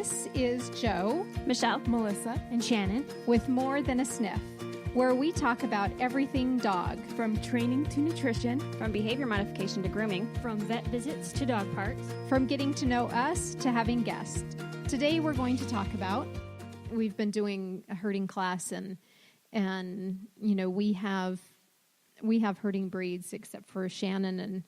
This is Joe, Michelle, Melissa, and Shannon. with More Than a Sniff, where we talk about everything dog. from training to nutrition, From behavior modification to grooming. From vet visits to dog parks. From getting to know us to having guests. Today we're going to talk about, we've been doing a herding class and you know, we have herding breeds except for Shannon,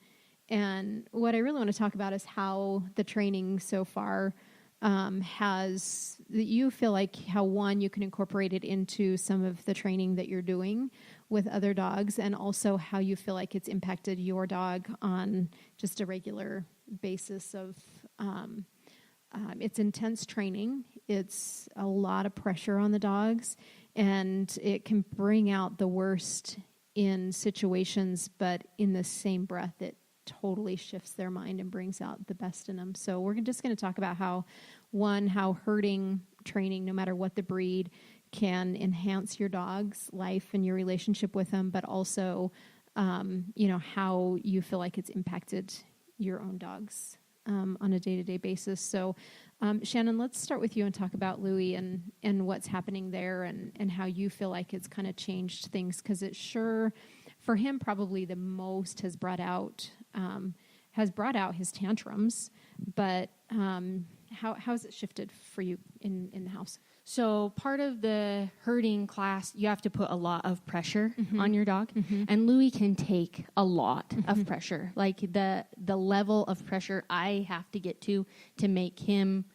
and what I really want to talk about is how the training so far has, that you feel like how, one, you can incorporate it into some of the training that you're doing with other dogs, and also how you feel like it's impacted your dog on just a regular basis of, it's intense training. It's a lot of pressure on the dogs, and it can bring out the worst in situations, but in the same breath, it totally shifts their mind and brings out the best in them. So we're just going to talk about how herding training, no matter what the breed, can enhance your dog's life and your relationship with them, but also, how you feel like it's impacted your own dogs on a day-to-day basis. So, Shannon, let's start with you and talk about Louie and what's happening there and how you feel like it's kind of changed things, because it sure, for him, probably the most has brought out his tantrums, but how has it shifted for you in the house? So part of the herding class, you have to put a lot of pressure on your dog. And Louie can take a lot of pressure. Like the level of pressure I have to get to make him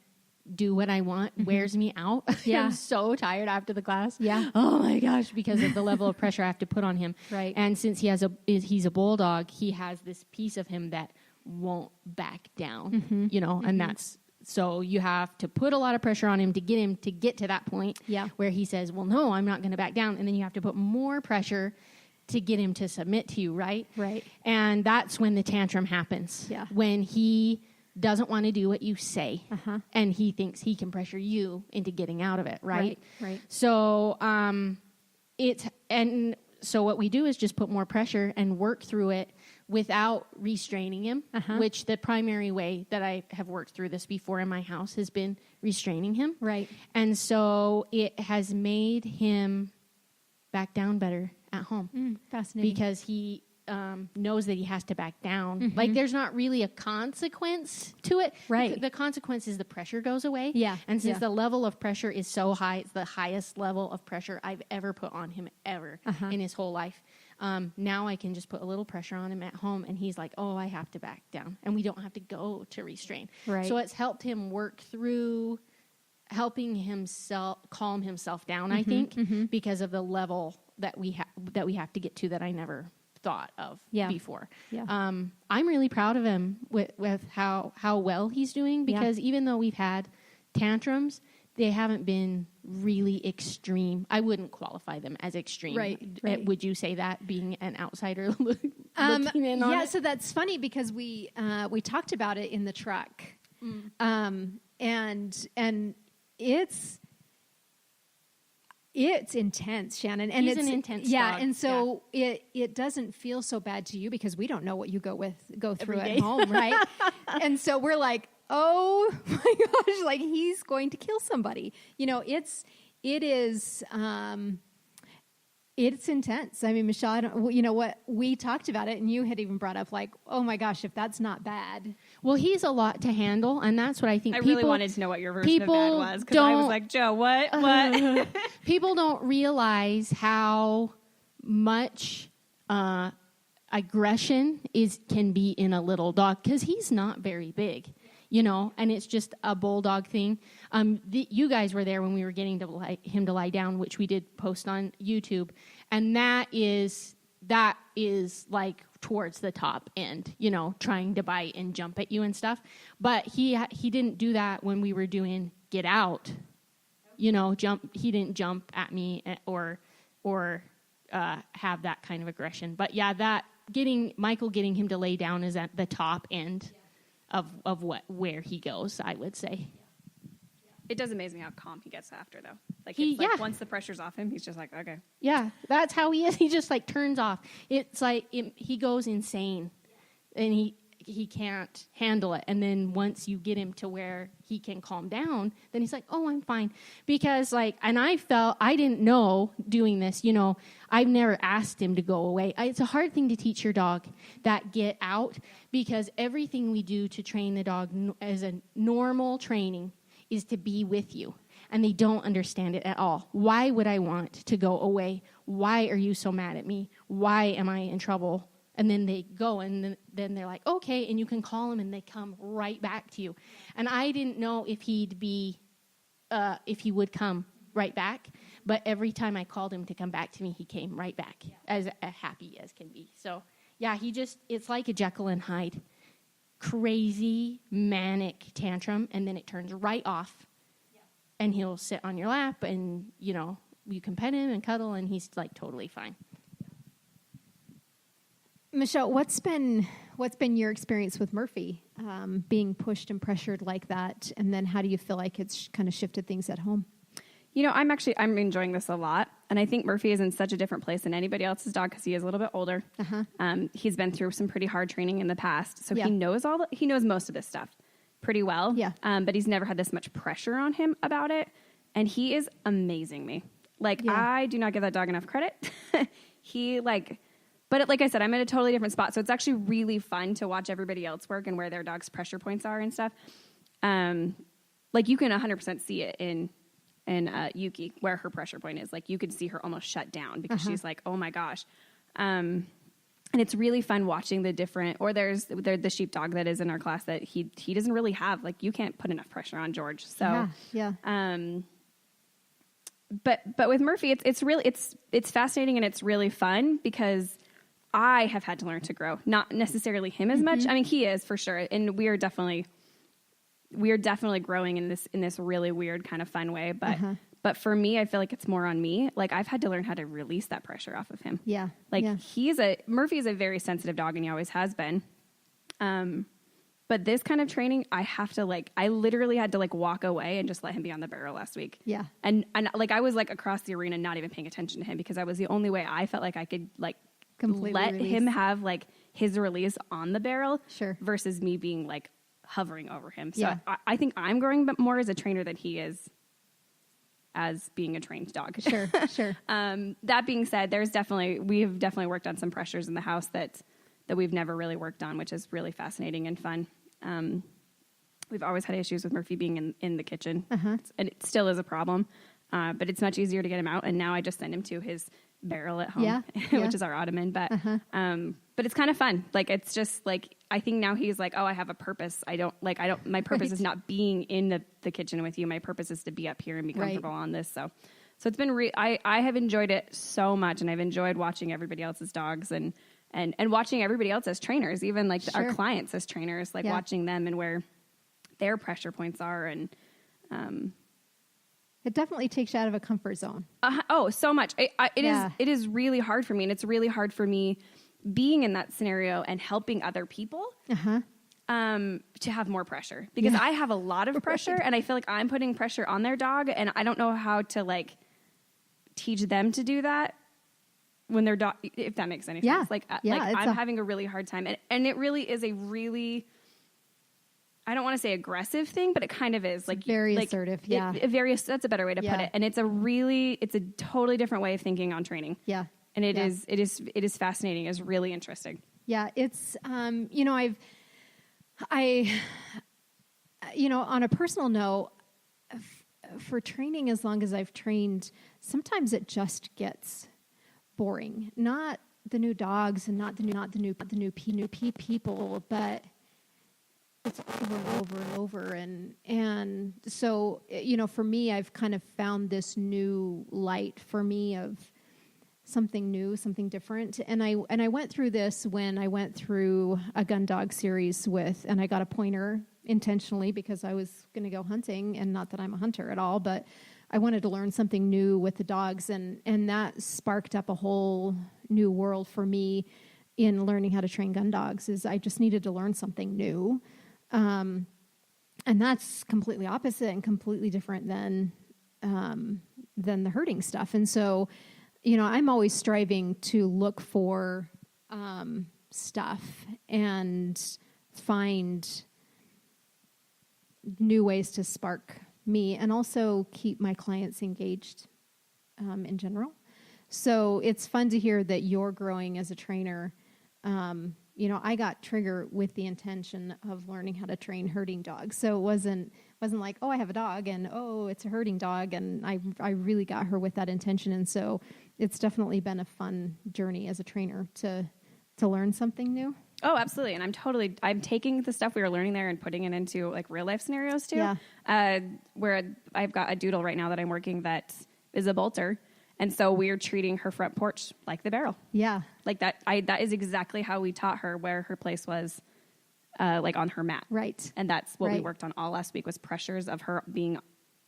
do what I want wears me out. Yeah. I'm so tired after the class. Yeah. Oh my gosh, because of the level of pressure I have to put on him. Right. And since he's a bulldog, he has this piece of him that won't back down, and that's, so you have to put a lot of pressure on him to get to that point where he says, well, no, I'm not going to back down. And then you have to put more pressure to get him to submit to you, right? Right. And that's when the tantrum happens. Yeah. When he doesn't want to do what you say, and he thinks he can pressure you into getting out of it, right? Right. So so what we do is just put more pressure and work through it without restraining him, which the primary way that I have worked through this before in my house has been restraining him. Right. And so it has made him back down better at home. Fascinating. Because he knows that he has to back down. Like there's not really a consequence to it. Right. The consequence is the pressure goes away. Yeah. And since the level of pressure is so high, it's the highest level of pressure I've ever put on him ever in his whole life. Now I can just put a little pressure on him at home, and he's like, oh, I have to back down. And we don't have to go to restrain. Right. So it's helped him work through helping himself calm himself down, I think, because of the level that we have to get to that I never thought of before. Yeah. I'm really proud of him with how well he's doing, because even though we've had tantrums, they haven't been really extreme. I wouldn't qualify them as extreme. Right. Would you say that, being an outsider looking in on it? So that's funny, because we talked about it in the truck. And it's intense, Shannon. And He's it's an intense yeah, dog. and so it doesn't feel so bad to you, because we don't know what you go through Every at day. home, right? And so we're like, oh my gosh, like he's going to kill somebody. It's intense. I mean, Michelle, what we talked about it, and you had even brought up, like, oh my gosh, if that's not bad. Well, he's a lot to handle, and that's what I think. I really wanted to know what your version of bad was, because I was like, Joe, what? People don't realize how much aggression can be in a little dog, because he's not very big, and it's just a bulldog thing. You guys were there when we were getting him to lie down, which we did post on YouTube, and that is like towards the top end, trying to bite and jump at you and stuff. But he didn't do that when we were doing get out, jump. He didn't jump at me or have that kind of aggression. But that getting him to lay down is at the top end of where he goes, I would say. It does amaze me how calm he gets after, though. Like, once the pressure's off him, he's just like, okay. Yeah, that's how he is. He just, turns off. It's like he goes insane. And he can't handle it. And then once you get him to where he can calm down, then he's like, oh, I'm fine. Because and I didn't know doing this, I've never asked him to go away. It's a hard thing to teach your dog that get out, because everything we do to train the dog as a normal training is to be with you. And they don't understand it at all. Why would I want to go away? Why are you so mad at me? Why am I in trouble? And then they go, and then they're like, okay, and you can call them, and they come right back to you. And I didn't know if he would come right back, but every time I called him to come back to me, he came right back, as happy as can be. So, yeah, it's like a Jekyll and Hyde. Crazy, manic tantrum, and then it turns right off, and he'll sit on your lap, and, you can pet him and cuddle, and he's, totally fine. Michelle, what's been your experience with Murphy, being pushed and pressured like that, and then how do you feel like it's kind of shifted things at home? I'm enjoying this a lot, and I think Murphy is in such a different place than anybody else's dog because he is a little bit older. He's been through some pretty hard training in the past, so he knows most of this stuff pretty well. Yeah. But he's never had this much pressure on him about it, and he is amazing me. I do not give that dog enough credit. But like I said, I'm in a totally different spot. So it's actually really fun to watch everybody else work and where their dog's pressure points are and stuff. You can 100% see it in Yuki, where her pressure point is. You could see her almost shut down because she's like, oh my gosh. And it's really fun watching the different, or there's the sheepdog that is in our class that he doesn't really have, you can't put enough pressure on George. So, yeah. But with Murphy, it's fascinating and it's really fun because I have had to learn to grow, not necessarily him as much. I mean, he is for sure. And we are definitely growing in this really weird kind of fun way. But for me, I feel like it's more on me. I've had to learn how to release that pressure off of him. Yeah. Murphy is a very sensitive dog and he always has been. But this kind of training, I literally had to walk away and just let him be on the barrel last week. Yeah. And I was across the arena, not even paying attention to him because that was the only way I felt like I could completely let him have his release on the barrel. Sure. Versus me being hovering over him. So I think I'm growing more as a trainer than he is as being a trained dog. Sure. That being said, we've definitely worked on some pressures in the house that we've never really worked on, which is really fascinating and fun. We've always had issues with Murphy being in the kitchen, and it still is a problem. But it's much easier to get him out, and now I just send him to his barrel at home, which is our ottoman. But it's kind of fun. It's just I think now he's oh, I have a purpose. My purpose is not being in the kitchen with you. My purpose is to be up here and be comfortable on this. So it's been I have enjoyed it so much, and I've enjoyed watching everybody else's dogs and watching everybody else as trainers, even our clients as trainers, watching them and where their pressure points are and. It definitely takes you out of a comfort zone. Oh, so much. It is really hard for me, and it's really hard for me being in that scenario and helping other people to have more pressure because I have a lot of pressure, and I feel like I'm putting pressure on their dog, and I don't know how to teach them to do that when their dog, if that makes any sense. I'm having a really hard time, and it really is a really. I don't want to say aggressive thing, but it kind of is very assertive. Yeah. That's a better way to put it. And it's a totally different way of thinking on training. Yeah. And it is fascinating. It's really interesting. Yeah. It's, on a personal note, for training, as long as I've trained, sometimes it just gets boring. Not the new dogs and not the new people, but it's over and over and over. And so, for me, I've kind of found this new light for me of something new, something different. And I went through this when I went through a gun dog series and I got a pointer intentionally because I was going to go hunting, and not that I'm a hunter at all, but I wanted to learn something new with the dogs. And that sparked up a whole new world for me in learning how to train gun dogs. Is I just needed to learn something new. And that's completely opposite and completely different than the herding stuff. And so, I'm always striving to look for stuff and find new ways to spark me and also keep my clients engaged in general. So it's fun to hear that you're growing as a trainer. I got Trigger with the intention of learning how to train herding dogs. So it wasn't like, oh, I have a dog and oh, it's a herding dog. And I really got her with that intention. And so it's definitely been a fun journey as a trainer to learn something new. Oh, absolutely. And I'm taking the stuff we were learning there and putting it into like real life scenarios too. Yeah. Where I've got a doodle right now that I'm working that is a bolter. And so we're treating her front porch like the barrel. Yeah. Like that. That is exactly how we taught her where her place was, like on her mat. Right. And that's what we Right. worked on all last week was pressures of her being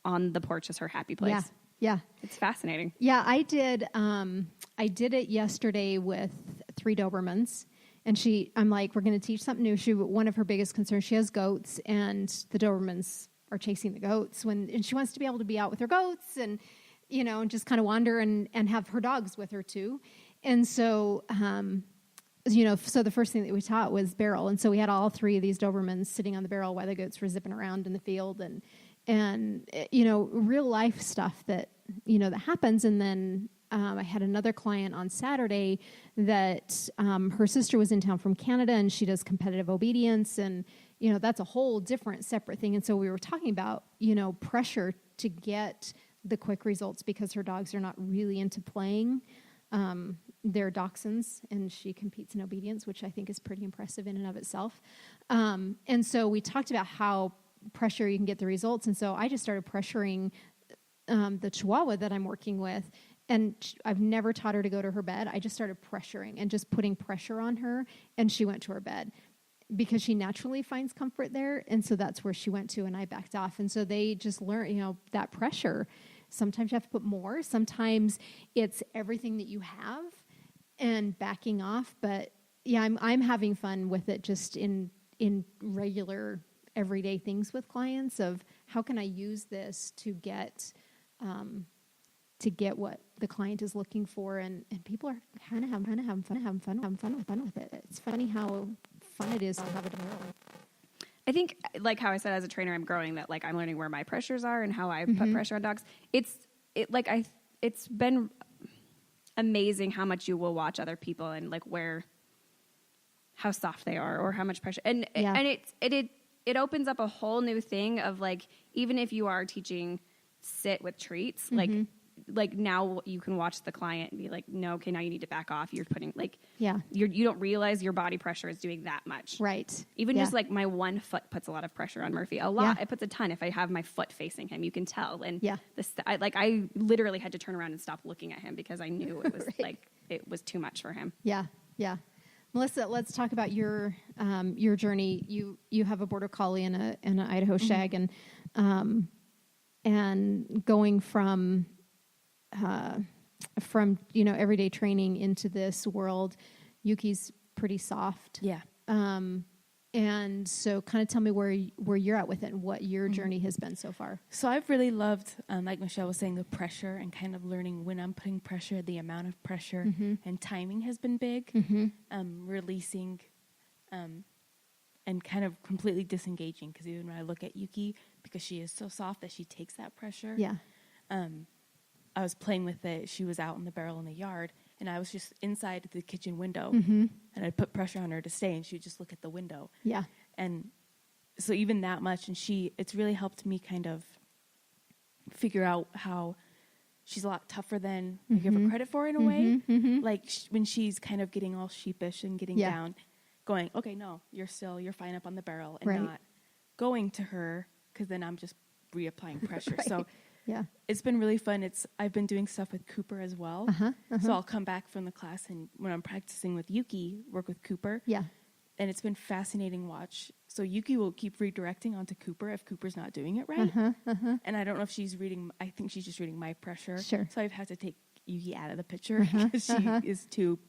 on the porch as her happy place. Yeah. Yeah. It's fascinating. Yeah, I did it yesterday with 3 Dobermans. And I'm like, we're going to teach something new. One of her biggest concerns, she has goats, and the Dobermans are chasing the goats and she wants to be able to be out with her goats and, and just kind of wander and have her dogs with her too. And so, so the first thing that we taught was barrel. And so we had all 3 of these Dobermans sitting on the barrel while the goats were zipping around in the field and real life stuff that happens. And then I had another client on Saturday that her sister was in town from Canada and she does competitive obedience. And, that's a whole different separate thing. And so we were talking about, pressure to get the quick results because her dogs are not really into playing. They're dachshunds and she competes in obedience, which I think is pretty impressive in and of itself. And so we talked about how pressure you can get the results. And so I just started pressuring the Chihuahua that I'm working with. And I've never taught her to go to her bed. I just started pressuring and just putting pressure on her. And she went to her bed because she naturally finds comfort there. And so that's where she went to, and I backed off. And so they just learn, that pressure. Sometimes you have to put more. Sometimes it's everything that you have and backing off. But yeah, I'm having fun with it just in regular everyday things with clients of how can I use this to get what the client is looking for, and people are kind of having fun with it. It's funny how fun it is to have a barrel. I think, like how I said, as a trainer, I'm growing that. Like I'm learning where my pressures are and how I put pressure on dogs. It's been amazing how much you will watch other people and like how soft they are or how much pressure and it opens up a whole new thing of like even if you are teaching sit with treats like now you can watch the client and be like, no, okay, now you need to back off. You're putting you don't realize your body pressure is doing that much. Right. Even just like my one foot puts a lot of pressure on Murphy. A lot. Yeah. It puts a ton if I have my foot facing him. You can tell. And yeah. I literally had to turn around and stop looking at him because I knew it was right. it was too much for him. Yeah. Yeah. Melissa, let's talk about your journey. You have a border collie and an Idaho shag and going from everyday training into this world. Yuki's pretty soft. Yeah. And so kind of tell me where you're at with it and what your journey has been so far. So I've really loved, like Michelle was saying, the pressure and kind of learning when I'm putting pressure, the amount of pressure and timing has been big. Releasing and kind of completely disengaging, because even when I look at Yuki, because she is so soft that she takes that pressure. Yeah. I was playing with it. She was out in the barrel in the yard, and I was just inside the kitchen window, and I'd put pressure on her to stay, and she would just look at the window. Yeah. And so even that much, and it's really helped me kind of figure out how she's a lot tougher than I give her credit for in a way. Like when she's kind of getting all sheepish and getting down, going, okay, no, you're fine up on the barrel, and not going to her, because then I'm just reapplying pressure. Right. So yeah, it's been really fun. I've been doing stuff with Cooper as well. So I'll come back from the class, and when I'm practicing with Yuki, work with Cooper. Yeah. And it's been fascinating watch. So Yuki will keep redirecting onto Cooper if Cooper's not doing it right. And I don't know if she's reading, I think she's just reading my pressure. Sure. So I've had to take Yuki out of the picture because she is too,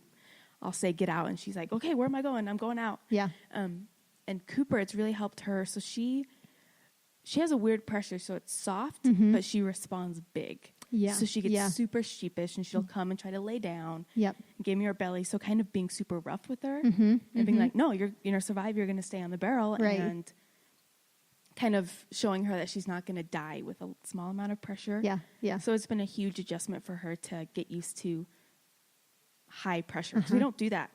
I'll say get out, and she's like, okay, where am I going? I'm going out. Yeah. And Cooper, it's really helped her. So she has a weird pressure, so it's soft, but she responds big. Yeah. So she gets Yeah. super sheepish and she'll come and try to lay down Yep. and give me her belly. So kind of being super rough with her Mm-hmm. and being like, no, you're going to survive. You're going to stay on the barrel. Right. And kind of showing her that she's not going to die with a small amount of pressure. Yeah. Yeah. So it's been a huge adjustment for her to get used to high pressure. 'Cause we don't do that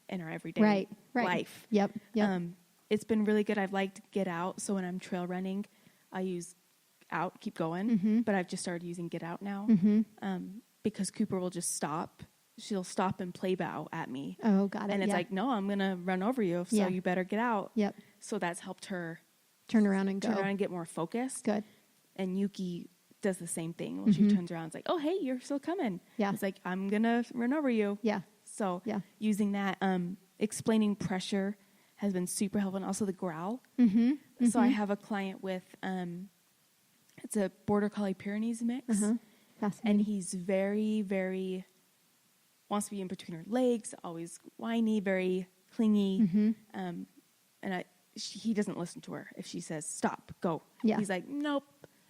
in our everyday Right. Right. life. Yep. Yep. It's been really good. I've liked Get Out. So when I'm trail running, I use Out, keep going. Mm-hmm. But I've just started using Get Out now because Cooper will just stop. She'll stop and play bow at me. Oh, got it. And it's yeah. like, no, I'm going to run over you. So Yeah. you better get out. Yep. So that's helped her Turn around and go. turn around and get more focused. Good. And Yuki does the same thing. When she turns around, it's like, oh, hey, you're still coming. Yeah. It's like, I'm going to run over you. Yeah. So Yeah. using that, explaining pressure has been super helpful. And also the growl. Mm-hmm. So I have a client with, it's a Border Collie Pyrenees mix. Uh-huh. And Fascinating. he's very, very, wants to be in between her legs, always whiny, very clingy. Mm-hmm. And he doesn't listen to her if she says, stop, go. Yeah. He's like, nope.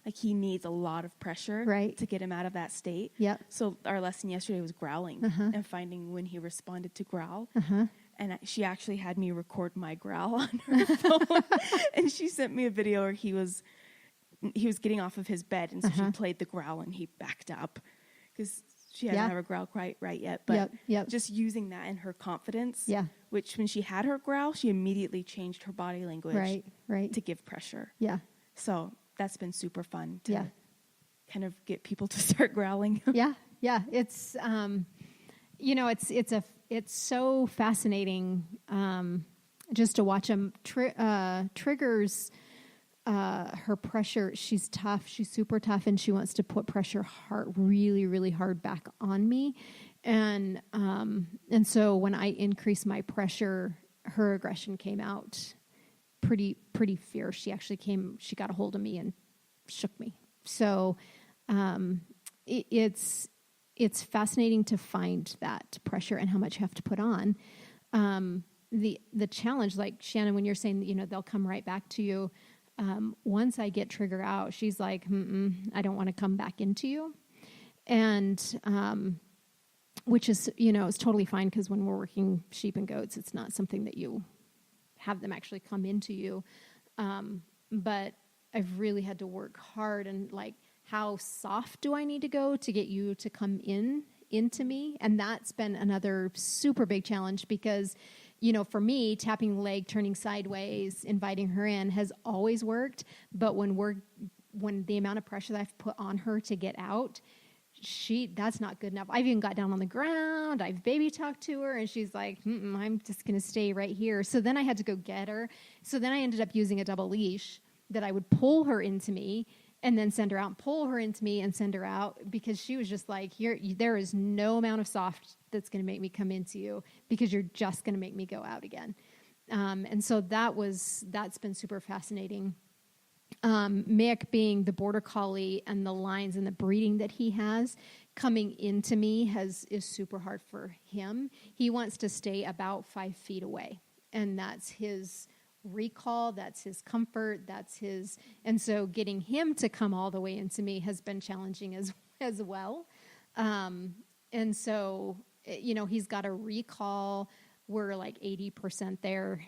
Like he needs a lot of pressure Right. to get him out of that state. Yep. So our lesson yesterday was growling and finding when he responded to growl. Uh-huh. And she actually had me record my growl on her phone. And she sent me a video where he was getting off of his bed. And so she played the growl and he backed up because she hadn't Yeah. have her growl quite right yet. But Yep. just using that in her confidence, Yeah. which when she had her growl, she immediately changed her body language Right. Right. to give pressure. Yeah. So that's been super fun to Yeah. kind of get people to start growling. Yeah. Yeah. It's, it's so fascinating just to watch him. Triggers her pressure. She's tough. She's super tough, and she wants to put pressure really, really hard back on me. And so when I increased my pressure, her aggression came out pretty fierce. She actually she got a hold of me and shook me. So it's fascinating to find that pressure and how much you have to put on. The challenge, like Shannon, when you're saying that, they'll come right back to you. Once I get trigger out, she's like, I don't want to come back into you. And, which is, it's totally fine because when we're working sheep and goats, it's not something that you have them actually come into you. But I've really had to work hard and like, how soft do I need to go to get you to come into me? And that's been another super big challenge because, for me, tapping the leg, turning sideways, inviting her in has always worked. But when the amount of pressure that I've put on her to get out, that's not good enough. I've even got down on the ground. I've baby talked to her and she's like, I'm just going to stay right here. So then I had to go get her. So then I ended up using a double leash that I would pull her into me and then send her out and pull her into me and send her out because she was just like, there is no amount of soft that's going to make me come into you because you're just going to make me go out again. And so that's been super fascinating. Mick being the Border Collie and the lines and the breeding that he has coming into me is super hard for him. He wants to stay about 5 feet away, and that's his recall, that's his comfort, and so getting him to come all the way into me has been challenging as well. And so, he's got a recall. We're like 80% there.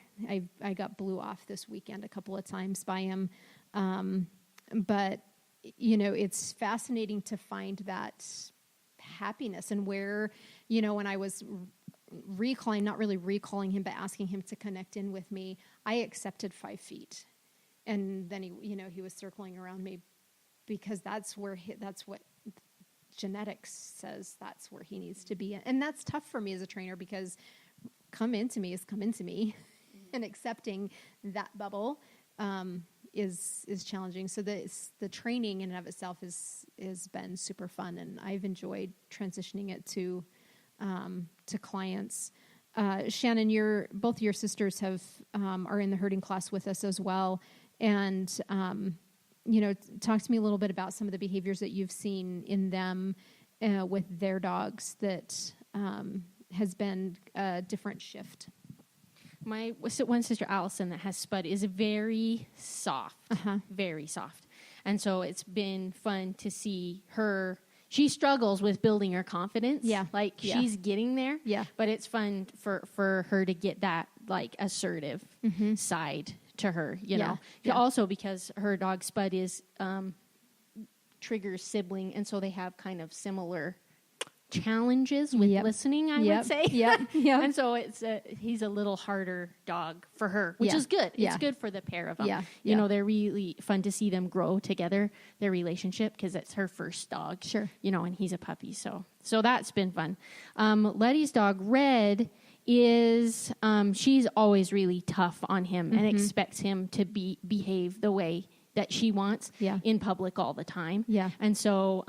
I got blew off this weekend a couple of times by him. But, it's fascinating to find that happiness and where, when I was recalling, not really recalling him, but asking him to connect in with me, I accepted 5 feet. And then he was circling around me because that's what genetics says that's where he needs to be. And that's tough for me as a trainer because come into me is come into me and accepting that bubble, is challenging. So the training in and of itself is been super fun, and I've enjoyed transitioning it to clients. Shannon, both your sisters are in the herding class with us as well, and talk to me a little bit about some of the behaviors that you've seen in them with their dogs that has been a different shift. My one sister, Allison, that has Spud, is very soft, very soft. And so it's been fun to see her, she struggles with building her confidence. Yeah. Like Yeah. she's getting there. Yeah. But it's fun for her to get that like assertive side to her, you Yeah. know. Yeah. Also because her dog Spud is Trigger's sibling, and so they have kind of similar challenges with Yep. listening, I Yep. would say. Yep. Yep. And so he's a little harder dog for her, which Yeah. is good. Yeah. It's good for the pair of them. Yeah. You Yeah. know, they're really fun to see them grow together, their relationship, because it's her first dog. Sure. You know, and he's a puppy. So that's been fun. Letty's dog, Red, is she's always really tough on him and expects him to behave the way that she wants Yeah. in public all the time. Yeah. And so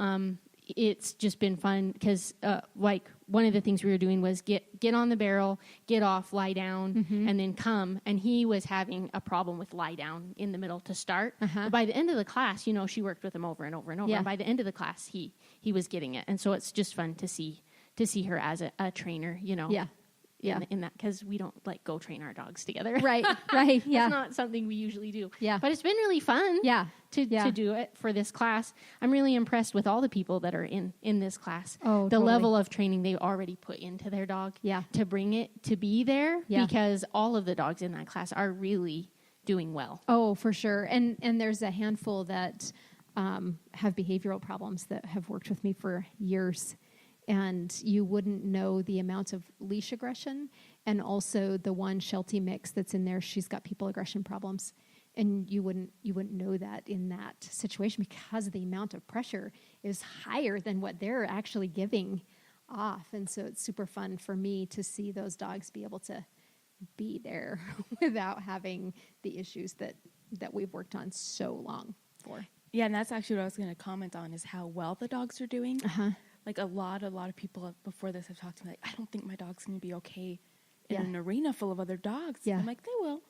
it's just been fun because like one of the things we were doing was get on the barrel, get off, lie down, and then come. And he was having a problem with lie down in the middle to start. But by the end of the class, you know, she worked with him over and over and over. Yeah. And by the end of the class, he was getting it. And so it's just fun to see her as a trainer, you know. Yeah. Yeah. In that, because we don't like go train our dogs together. Right. Right. Yeah. It's not something we usually do. Yeah. But it's been really fun. Yeah. To do it for this class. I'm really impressed with all the people that are in this class. Oh, the totally. level of training they already put into their dog. Yeah. To bring it to be there. Yeah. Because all of the dogs in that class are really doing well. Oh, for sure. And there's a handful that have behavioral problems that have worked with me for years. And you wouldn't know the amount of leash aggression, and also the one Sheltie mix that's in there. She's got people aggression problems, and you wouldn't know that in that situation because the amount of pressure is higher than what they're actually giving off. And so it's super fun for me to see those dogs be able to be there without having the issues that we've worked on so long for. Yeah, and that's actually what I was going to comment on is how well the dogs are doing. Like a lot of people before this have talked to me like, I don't think my dog's going to be okay in Yeah. an arena full of other dogs. Yeah. I'm like, they will.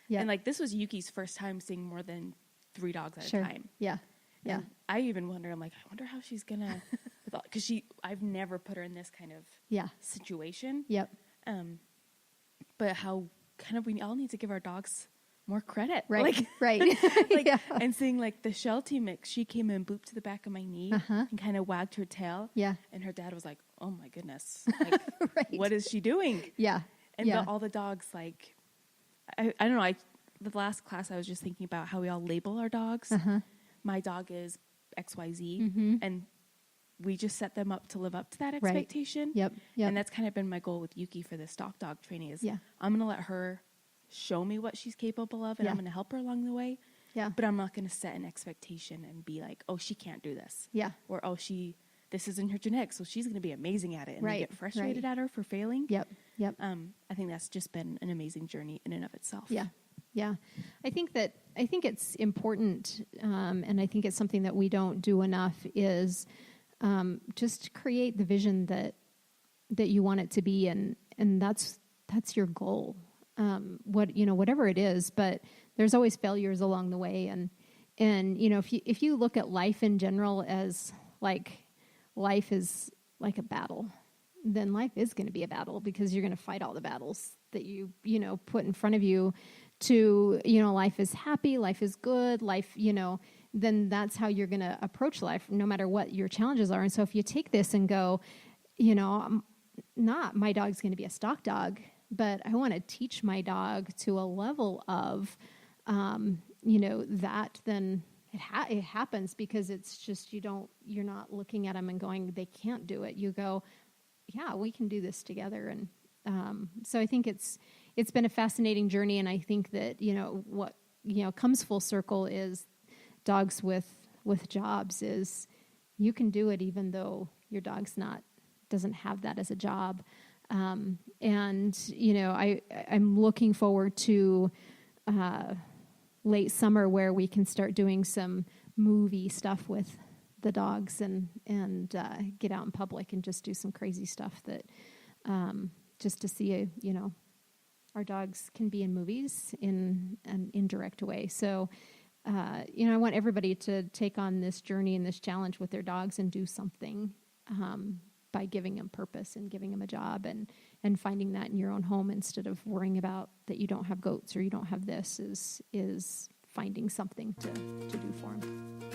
Yeah. And like this was Yuki's first time seeing more than 3 dogs at Sure. a time. Yeah. Yeah. And I even wonder, I'm like, I wonder how she's going to, because I've never put her in this kind of Yeah. situation. Yep. But how kind of we all need to give our dogs more credit. Right. Like, Right. like Yeah. and seeing like the Sheltie mix, she came and booped to the back of my knee and kind of wagged her tail. Yeah. And her dad was like, "Oh my goodness, like, Right. what is she doing?" Yeah. And yeah. all the dogs, like, I don't know. The last class I was just thinking about how we all label our dogs. My dog is XYZ, and we just set them up to live up to that Right. expectation. Yep. Yep. And that's kind of been my goal with Yuki for the stock dog training is Yeah. I'm going to let her show me what she's capable of, and Yeah. I'm going to help her along the way. Yeah. But I'm not going to set an expectation and be like, oh, she can't do this. Yeah. Or, oh, this isn't her genetics, so she's going to be amazing at it. And I Right, get frustrated right. at her for failing. Yep. Yep. I think that's just been an amazing journey in and of itself. Yeah. Yeah. I think it's important, and I think it's something that we don't do enough is just create the vision that you want it to be, and that's your goal. Whatever it is, but there's always failures along the way, and if you look at life in general as like life is like a battle, then life is going to be a battle because you're going to fight all the battles that you put in front of you. To life is happy, life is good, life then that's how you're going to approach life, no matter what your challenges are. And so if you take this and go, not my dog's going to be a stock dog, but I want to teach my dog to a level of, that, then it happens because it's just, you're not looking at them and going, they can't do it. You go, yeah, we can do this together. And so I think it's been a fascinating journey. And I think that, what, comes full circle is dogs with jobs is you can do it even though your dog's doesn't have that as a job. I'm looking forward to late summer where we can start doing some movie stuff with the dogs and get out in public and just do some crazy stuff that just to see our dogs can be in movies in an indirect way. So I want everybody to take on this journey and this challenge with their dogs and do something by giving them purpose and giving them a job and finding that in your own home instead of worrying about that you don't have goats or you don't have this is finding something to do for them.